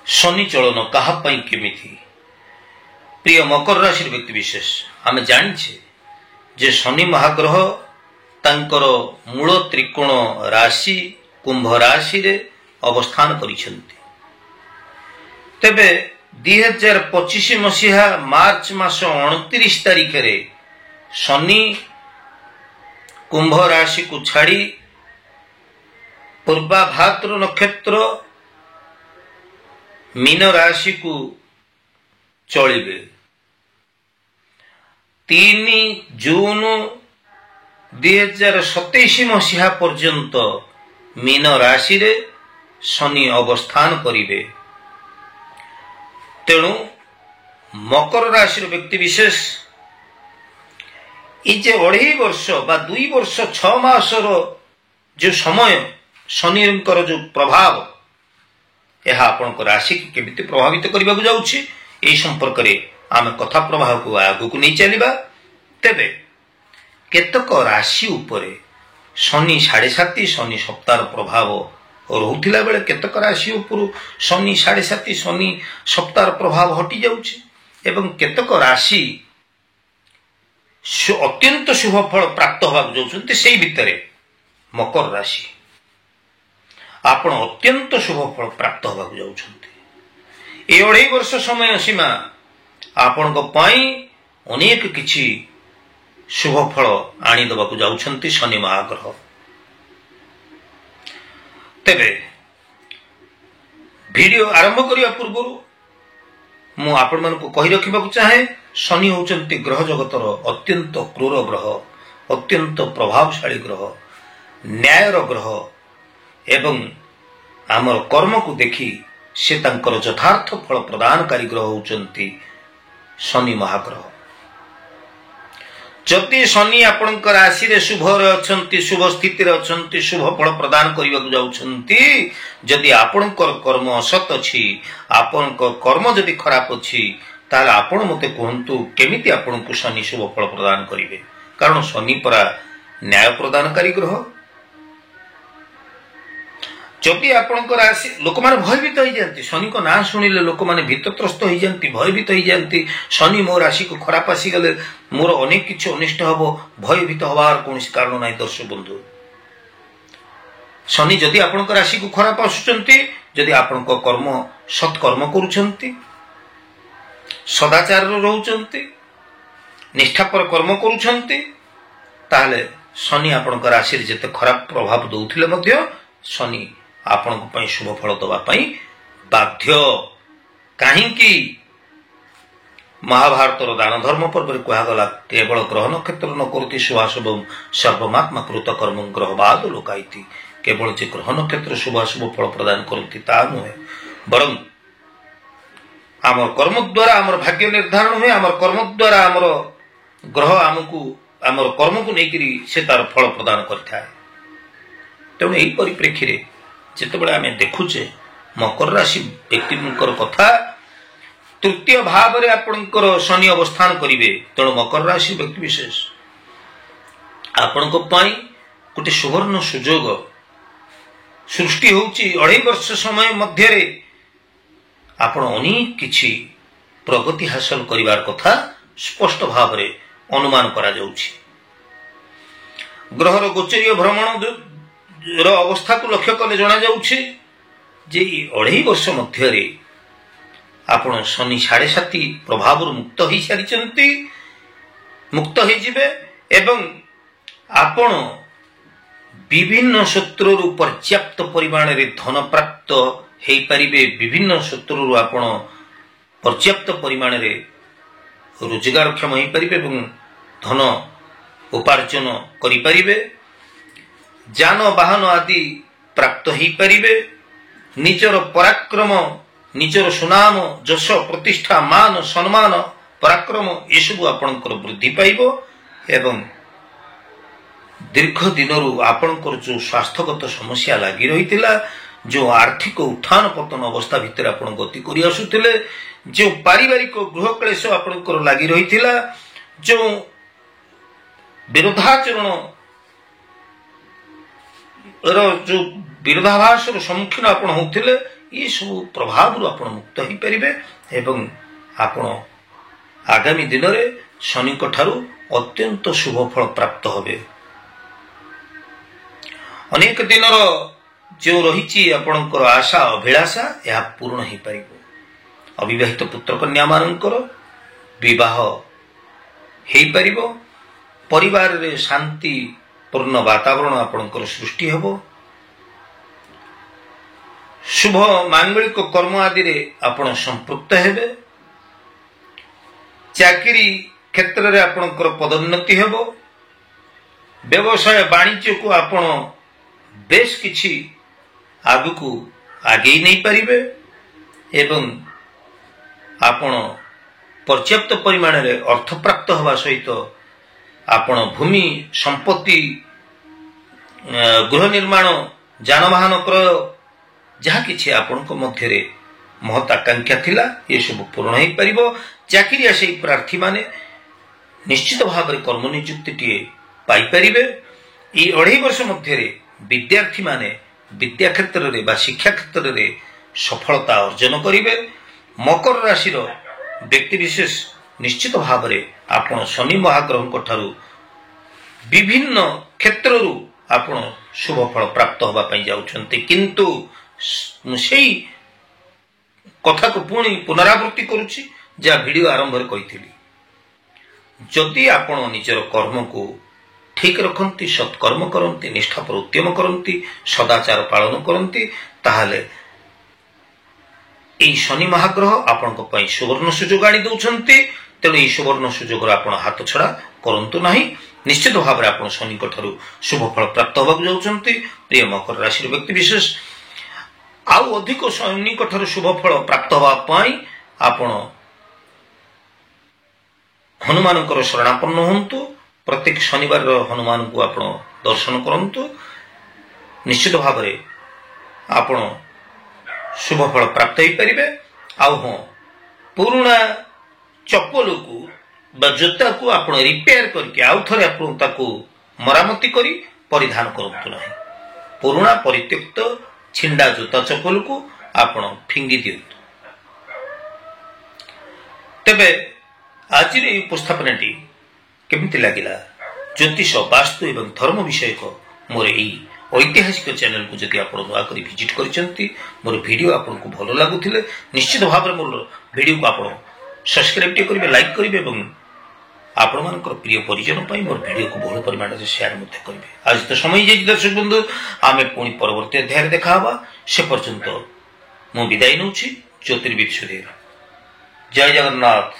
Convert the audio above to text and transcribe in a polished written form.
शनि चलन काहापाई केमिथि प्रिय मकर राशि व्यक्ति विशेष आम जानिछे जे शनि महाग्रह तांकर मूल त्रिकोण राशि कुंभ राशि रे अवस्थान करिसेंती। तेबे 2025 मसीहा मार्च मास 29 तारिख रे शनि कुंभ राशि को छाड़ी पूर्वाभाद्र नक्षत्र मीन राशि को चलिबे। 3 जून 2027 मसीहा पर्यंत मीन राशि रे शनि अवस्थान करिवे। तेणु मकर राशि व्यक्ति विशेष ये 2.5 वर्ष बा 2 वर्ष 6 मासर जो समय शनि जो प्रभाव यह आपण राशि की केमिति प्रभावित करने को जाउछि एही संपर्क रे आमे कथा प्रभाव को आगु को नहीं चलिबा। तेबे केतक राशि उपरे शनि 7.5 शनि सप्ताह प्रभाव रहुथिला बेले केतक राशि उपरु शनि 7.5 शनि सप्ताह प्रभाव हटि जाउछि एवं केतक राशि अत्यंत शुभ फल प्राप्त होगा जाउछन्ते। सेही भितरे मकर राशि आपण अत्यंत शुभ फल प्राप्त होगा जाउछन्ते। ए 2.5 वर्ष समय सीमा आपण को पाई अनेक किछि शुभ फल आनी दबा को जाउछन्ते शनि महाग्रह। तेबे वीडियो आरंभ करिया पूर्व मु आपण मन को कहि रखिबा को चाहे शनि होचन्ते ग्रह जगतर अत्यंत क्रूर ग्रह, अत्यंत प्रभावशाली ग्रह, न्यायर ग्रह एवं आमर कर्म को देखी से तांकर यथार्थ फल प्रदानकारी ग्रह होचन्ते शनि महाग्रह। जदि शनि आपणक राशि रे शुभ अछन्ति, शुभ स्थिति रे अछन्ति, शुभ फल प्रदान करिबा को जाउछन्ति, जदि आपणकर कर्म असत अछि, आपणक कर्म जदि खराब अछि ताले आपण मते कहंतु केमिति आपणक शनि शुभ फल प्रदान करिवे। कारण शनि परा न्याय प्रदानकारी ग्रह। जदि आपणक राशि लोक माने भयभीत हो जाती, शनि को ना शुणिले लोक माने भीतत्रस्त हो जाती, भयभीत हो जाती। शनि मो राशि को खराब आसी गले मोर अनेक किछि अनिष्ट हबो, भयभीत होबार कोनोसी कारण नाही। दर्शक बंधु, शनि जदि आपणक राशि को खराब आसुचंती, जदि आपणक कर्म सत्कर्म करूछंती, सदाचार रहउचंती, निष्ठापर कर्म करूछंती, ताहले शनि आपणक राशि रे जते खराब प्रभाव दउथिले मध्य शनि आपणक पई शुभ फल दबा पई बाध्य। काहींकि महाभारतर दान धर्म पर्व रे कहा गला केवल ग्रह नक्षत्र न करती शुभाशुभ सर्वमात्मा कृत कर्म ग्रहवाद लोकाइति। केवल जे ग्रह नक्षत्र शुभाशुभ फल प्रदान करती ता नुहे, बरं आमर कर्म द्वारा आमर भाग्य निर्धारण हुए। आमर कर्म द्वारा आमर ग्रह आमको आमर कर्म को लेकरी से तार फल प्रदान करथाय। तेणु यही परिप्रेक्षी रे जेतेबेले आमे देखुचे मकर राशि व्यक्तिଙ୍କର कथा तृतीय भाव रे आपणकर शनि अवस्थान करिवे। तेणु मकर राशि व्यक्ति विशेष आपणक पई गोटे सुवर्ण सुजोग सृष्टि होउची। 2.5 वर्ष समय मध्य रे आपण अनेक किछि प्रगति हासिल करिवार कथा स्पष्ट भाव रे अनुमान करा जाउची। ग्रहर गोचरीय भ्रमण रो अवस्था को लक्ष्य कले जना जाउछि जे 2.5 वर्ष मध्य रे आपण शनि 7.5 प्रभाव मुक्त हो सारिचंती, मुक्त हो जिवे एवं आपण विभिन्न सूत्ररु पर्याप्त परिमाण रे धन प्राप्त हेई परिबे। विभिन्न सूत्ररु आपण पर्याप्त परिमाण रे रोजगार क्षम हेई परिबे एवं धन उपार्जन करि परिबे। जान वाहन आदि प्राप्त हेई परिबे। निजर पराक्रम, निजर सुनाम, यश, प्रतिष्ठा, मान, सम्मान, पराक्रम ये सब आपणकर वृद्धि पाइबो एवं दीर्घ दिनरु आपणकर जो स्वास्थ्यगत समस्या लागि रहितिला, जो आर्थिक उत्थान पतन अवस्था भितर आपण गति करि आसुतिले, जो पारिवारिक गृह क्लेश आपणकर लागि रहितिला, जो विरोधाचरण जो विरोधाभास सम्मुखीन आपण होउथिले ये सब प्रभाव आपण मुक्त हो पारे एवं आपण आगामी दिन में शनि ठारू अत्यंत शुभ फल प्राप्त होबे। अनेक दिन जो रही आपणकर आशा अभिलाषा यह पूर्ण हो पार। अविवाहित पुत्र कन्या मानकर विवाह हो पार। परिवार रे शांति पूर्ण वातावरण आपणकर सृष्टि हेबो। शुभ मांगलिक कर्म आदि रे आपण संपृक्त हेबे। चाकरी क्षेत्र रे आपणकर पदोन्नति हेबो। व्यवसाय वाणिज्य को आपण बेस किछि आगु आगे नहीं पारिबे एवं आपण पर्याप्त परिमाण रे अर्थ प्राप्त होवा सहित आपण भूमि संपत्ति गृह निर्माण जानवाहन क्रय जहा किछि आपणक मध्य रे महत आकांक्षा थिला ये सब पूर्ण हो पार। चाकरी आसे प्रार्थी माने निश्चित भाव में कर्म नियुक्ति टी पाई परिबे। ये 2.5 वर्ष मध्य विद्यार्थी माने विद्या क्षेत्र रे बा शिक्षा क्षेत्र रे सफलता अर्जन करिवे। मकर राशि व्यक्ति विशेष निश्चित भाव में आपण शनि महाग्रह ठारू विभिन्न क्षेत्र आपण शुभ फल प्राप्त होगा जाउछन्ते। किंतु सेही कथा को पुणी पुनरावृत्ति करुछि जा वीडियो आरंभ रे कहिथिली। जदि आपण निजर कर्म को ठीक रखती सत्कर्म करती निष्ठापर उद्यम करती सदाचार पालन करती ताहले এই শনি মহাগ্রহ আপনার সুবর্ণ সুযোগ আনি দৌঁতে। তেণু এই সুবর্ণ সুযোগ আপনার হাত ছড়া করতু না। নিশ্চিত ভাবে আপনার শনি ঠার শুভ ফল প্রাপ্ত হওয়া যাচ্ছেন। প্রিয় মকর রাশি ব্যক্তি বিশেষ আউ অধিক শনি ঠার শুভ ফল প্রাপ্ত হওয়া আপন হনুমান শরণাপন্ন হন্তু। प्रत्येक शनिवार हनुमान को आप दर्शन करंतु। निश्चित भाव में आपण शुभ फल प्राप्त हो पारे। आउ हाँ पुराना चप्पल को जोता को आप रिपेयर करके आउ थे आपको मरामती करी परिधान करंतु नहीं। पुराना परित्यक्त छिंडा जोता चप्पल को आप फिंगी दिंतु। तेबे आज उपस्थापनाटी केमिति लागिला ज्योतिष वास्तु एवं धर्म विषय को मोर ऐतिहासिक चैनल को जदि आप नया विजिट करछंती मोर वीडियो आपको भल लगुथिले निश्चित भाव में मोर वीडियो को आप सब्सक्राइब करेंगे लाइक करेंगे एवं आपण मानकर प्रिय परिजन पाई मोर वीडियो को बहुल परिमाण में शेयर मध्य करेंगे। आज तो समय जाइए दर्शक बंधु आमे पुणी परवर्ती अध्याय देखा से पर्यंत मु विदाय नउछि। ज्योतिर्विद सुधीर। जय जगन्नाथ।